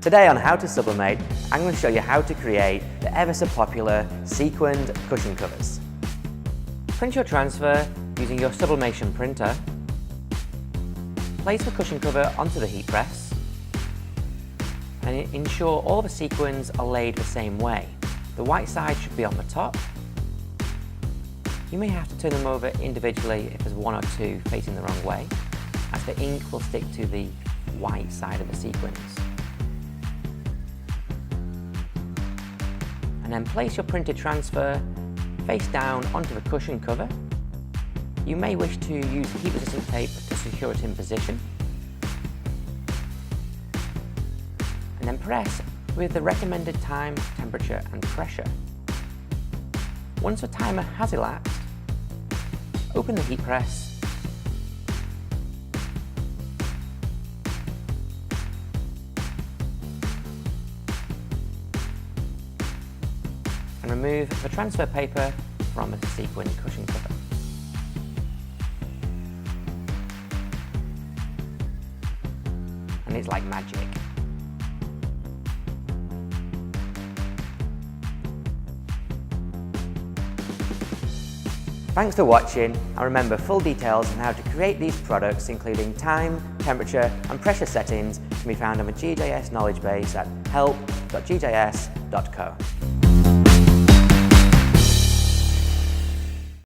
Today on How to Sublimate, I'm going to show you how to create the ever so popular sequined cushion covers. Print your transfer using your sublimation printer. Place the cushion cover onto the heat press and ensure all the sequins are laid the same way. The white side should be on the top. You may have to turn them over individually if there's one or two facing the wrong way, as the ink will stick to the white side of the sequins. And then place your printed transfer face down onto the cushion cover. You may wish to use heat-resistant tape to secure it in position. And then press with the recommended time, temperature and pressure. Once the timer has elapsed, open the heat press and remove the transfer paper from the sequin cushion cover. And it's like magic. Thanks for watching, and remember, full details on how to create these products, including time, temperature and pressure settings, can be found on the GJS knowledge base at help.gjs.co.